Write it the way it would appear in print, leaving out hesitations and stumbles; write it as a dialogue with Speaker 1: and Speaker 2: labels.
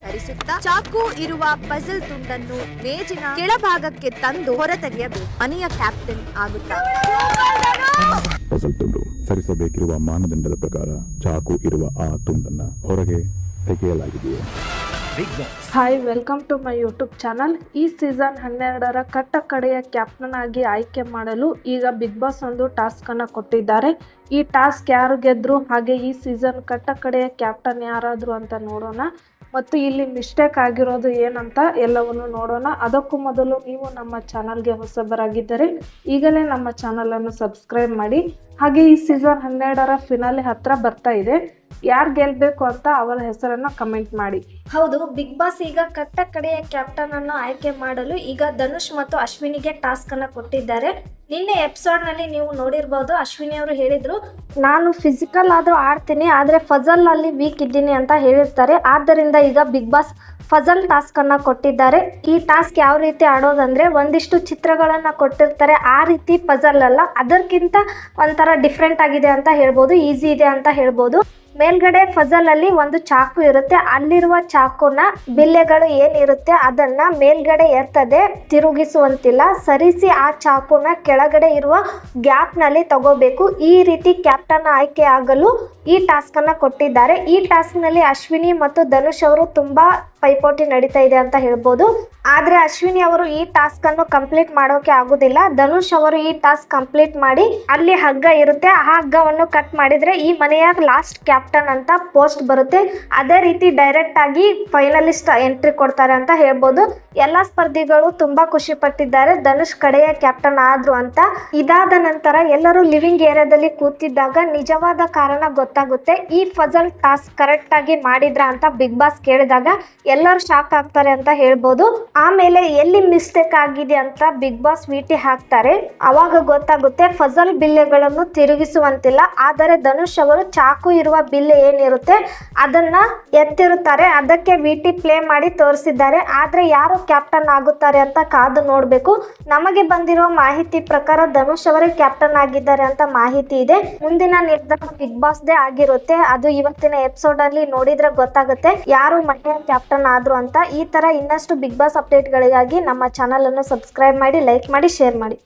Speaker 1: ಧರಿಸುತ್ತಾ ಚಾಕು ಇರುವ ಪಜಲ್ ತುಂಡನ್ನು ಮೇಜಿನ ಕೆಳಭಾಗಕ್ಕೆ ತಂದು ಹೊರತೆಗೆಯಬೇಕು. ಮನೆಯ ಕ್ಯಾಪ್ಟನ್ ಆಗುತ್ತಾರೆ.
Speaker 2: ಪಜಲ್ ತುಂಡು ಸರಿಸಬೇಕಿರುವ ಮಾನದಂಡದ ಪ್ರಕಾರ ಚಾಕು ಇರುವ ಆ ತುಂಡನ್ನ ಹೊರಗೆ ತೆಗೆಯಲಾಗಿದೆಯೇ?
Speaker 3: Hi, welcome to my YouTube channel. ಈ ಸೀಸನ್ 12ರ ಕಟ್ಟ ಕಡೆಯ ಕ್ಯಾಪ್ಟನ್ ಆಗಿ ಆಯ್ಕೆ ಮಾಡಲು ಈಗ ಬಿಗ್ ಬಾಸ್ ಒಂದು ಟಾಸ್ಕ್ ಅನ್ನು ಕೊಟ್ಟಿದ್ದಾರೆ. ಈ ಟಾಸ್ಕ್ ಯಾರು ಗೆದ್ರು, ಹಾಗೆ ಈ ಸೀಸನ್ ಕಟ್ಟ ಕಡೆಯ ಕ್ಯಾಪ್ಟನ್ ಯಾರಾದ್ರು ಅಂತ ನೋಡೋಣ ಮತ್ತು ಇಲ್ಲಿ ಮಿಸ್ಟೇಕ್ ಆಗಿರೋದು ಏನಂತ ಎಲ್ಲವನ್ನು ನೋಡೋಣ. ಅದಕ್ಕೂ ಮೊದಲು ನೀವು ನಮ್ಮ ಚಾನಲ್ಗೆ ಹೊಸಬರಾಗಿದ್ದರೆ ಈಗಲೇ ನಮ್ಮ ಚಾನಲನ್ನು ಸಬ್ಸ್ಕ್ರೈಬ್ ಮಾಡಿ. ಹಾಗೆ ಈ ಸೀಸನ್ 12ರ ಫಿನಾಲೆ ಹತ್ರ ಬರ್ತಾ ಇದೆ. ಯಾರು ಗೆಲ್ಬೇಕು ಅಂತ ಅವರ ಹೆಸರನ್ನು ಕಮೆಂಟ್ ಮಾಡಿ.
Speaker 4: ಹೌದು, ಬಿಗ್ ಬಾಸ್ ಈಗ ಕಟ್ಟ ಕಡೆಯ ಕ್ಯಾಪ್ಟನ್ ಅನ್ನು ಆಯ್ಕೆ ಮಾಡಲು ಈಗ ಧನುಷ್ ಮತ್ತು ಅಶ್ವಿನಿಗೆ ಟಾಸ್ಕ್ ಅನ್ನು ಕೊಟ್ಟಿದ್ದಾರೆ. ನಿನ್ನೆ ಎಪಿಸೋಡ್ ನಲ್ಲಿ ನೀವು ನೋಡಿರ್ಬೋದು, ಅಶ್ವಿನಿ ಅವರು ಹೇಳಿದ್ರು, ನಾನು ಫಿಸಿಕಲ್ ಆದ್ರೂ ಆಡ್ತೀನಿ, ಆದ್ರೆ ಫಜಲ್ ಅಲ್ಲಿ ವೀಕ್ ಇದ್ದೀನಿ ಅಂತ ಹೇಳಿರ್ತಾರೆ. ಆದ್ದರಿಂದ ಈಗ ಬಿಗ್ ಬಾಸ್ ಫಜಲ್ ಟಾಸ್ಕ್ ಅನ್ನ ಕೊಟ್ಟಿದ್ದಾರೆ. ಈ ಟಾಸ್ಕ್ ಯಾವ ರೀತಿ ಆಡೋದಂದ್ರೆ, ಒಂದಿಷ್ಟು ಚಿತ್ರಗಳನ್ನ ಕೊಟ್ಟಿರ್ತಾರೆ, ಆ ರೀತಿ ಪಜಲ್ ಅಲ್ಲ, ಅದಕ್ಕಿಂತ ಒಂಥರ ಡಿಫ್ರೆಂಟ್ ಆಗಿದೆ ಅಂತ ಹೇಳ್ಬೋದು, ಈಸಿ ಇದೆ ಅಂತ ಹೇಳ್ಬೋದು. ಮೇಲ್ಗಡೆ ಫಜಲ್ ಅಲ್ಲಿ ಒಂದು ಚಾಕು ಇರುತ್ತೆ, ಅಲ್ಲಿರುವ ಚಾಕುನ ಬಿಲ್ಲೆಗಳು ಏನಿರುತ್ತೆ ಅದನ್ನ ಮೇಲ್ಗಡೆ ಎರ್ತದೆ, ತಿರುಗಿಸುವಂತಿಲ್ಲ, ಸರಿಸಿ ಆ ಚಾಕುನ ಕೆಳಗಡೆ ಇರುವ ಗ್ಯಾಪ್ ನಲ್ಲಿ ತಗೋಬೇಕು. ಈ ರೀತಿ ಕ್ಯಾಪ್ಟನ್ ಆಯ್ಕೆ ಆಗಲು ಈ ಟಾಸ್ಕ್ ಅನ್ನ ಕೊಟ್ಟಿದ್ದಾರೆ. ಈ ಟಾಸ್ಕ್ ನಲ್ಲಿ ಅಶ್ವಿನಿ ಮತ್ತು ಧನುಷ್ ಅವರು ತುಂಬಾ ಪೈಪೋಟಿ ನಡೀತಾ ಇದೆ ಅಂತ ಹೇಳ್ಬೋದು. ಆದ್ರೆ ಅಶ್ವಿನಿ ಅವರು ಈ ಟಾಸ್ಕ್ ಅನ್ನು ಕಂಪ್ಲೀಟ್ ಮಾಡೋಕೆ ಆಗುದಿಲ್ಲ. ಧನುಷ್ ಅವರು ಈ ಟಾಸ್ಕ್ ಕಂಪ್ಲೀಟ್ ಮಾಡಿ ಅಲ್ಲಿ ಹಗ್ಗ ಇರುತ್ತೆ, ಆ ಹಗ್ಗವನ್ನು ಕಟ್ ಮಾಡಿದ್ರೆ ಈ ಮನೆಯ ಲಾಸ್ಟ್ ಕ್ಯಾಪ್ಟನ್ ಅಂತ ಪೋಸ್ಟ್ ಬರುತ್ತೆ. ಅದೇ ರೀತಿ ಡೈರೆಕ್ಟ್ ಆಗಿ ಫೈನಲಿಸ್ಟ್ ಎಂಟ್ರಿ ಕೊಡ್ತಾರೆ ಅಂತ ಹೇಳ್ಬೋದು. ಎಲ್ಲಾ ಸ್ಪರ್ಧಿಗಳು ತುಂಬಾ ಖುಷಿ ಪಟ್ಟಿದ್ದಾರೆ ಧನುಷ್ ಕಡೆಯ ಕ್ಯಾಪ್ಟನ್ ಆದ್ರು ಅಂತ. ಇದಾದ ನಂತರ ಎಲ್ಲರೂ ಲಿವಿಂಗ್ ಏರಿಯಾದಲ್ಲಿ ಕೂತಿದ್ದಾಗ ನಿಜವಾದ ಕಾರಣ ಗೊತ್ತಾಗುತ್ತೆ. ಈ ಫಜಲ್ ಟಾಸ್ಕ್ ಕರೆಕ್ಟ್ ಆಗಿ ಮಾಡಿದ್ರ ಅಂತ ಬಿಗ್ ಬಾಸ್ ಕೇಳಿದಾಗ ಎಲ್ಲರೂ ಶಾಕ್ ಆಗ್ತಾರೆ ಅಂತ ಹೇಳ್ಬೋದು. ಆಮೇಲೆ ಎಲ್ಲಿ ಮಿಸ್ಟೇಕ್ ಆಗಿದೆ ಅಂತ ಬಿಗ್ ಬಾಸ್ ವಿಟಿ ಹಾಕ್ತಾರೆ. ಅವಾಗ ಗೊತ್ತಾಗುತ್ತೆ ಫಜಲ್ ಬಿಲ್ಲೆಗಳನ್ನು ತಿರುಗಿಸುವಂತಿಲ್ಲ, ಆದರೆ ಧನುಷ್ ಅವರು ಚಾಕು ಇರುವ ಬಿಲ್ಲೆ ಏನಿರುತ್ತೆ ಅದನ್ನ ಎತ್ತಿರುತ್ತಾರೆ. ಅದಕ್ಕೆ ವಿಟಿ ಪ್ಲೇ ಮಾಡಿ ತೋರಿಸಿದ್ದಾರೆ. ಆದ್ರೆ ಯಾರು ಕ್ಯಾಪ್ಟನ್ ಆಗುತ್ತಾರೆ ಅಂತ ಕಾದು ನೋಡ್ಬೇಕು. ನಮಗೆ ಬಂದಿರುವ ಮಾಹಿತಿ ಪ್ರಕಾರ ಧನುಷ್ ಅವರೇ ಕ್ಯಾಪ್ಟನ್ ಆಗಿದ್ದಾರೆ ಅಂತ ಮಾಹಿತಿ ಇದೆ. ಮುಂದಿನ ನಿರ್ಧಾರ ಬಿಗ್ ಬಾಸ್ ದೇ ಆಗಿರುತ್ತೆ. ಅದು ಇವತ್ತಿನ ಎಪಿಸೋಡ್ ಅಲ್ಲಿ ನೋಡಿದ್ರೆ ಗೊತ್ತಾಗುತ್ತೆ ಯಾರು ಮನೆಯ ಕ್ಯಾಪ್ಟನ್ ಆದ್ರು ಅಂತ. ಈ ತರ ಇನ್ನಷ್ಟು ಬಿಗ್ ಬಾಸ್ ಅಪ್ಡೇಟ್ ಗಳಿಗಾಗಿ ನಮ್ಮ ಚಾನಲ್ ಅನ್ನು ಸಬ್ಸ್ಕ್ರೈಬ್ ಮಾಡಿ, ಲೈಕ್ ಮಾಡಿ, ಶೇರ್ ಮಾಡಿ.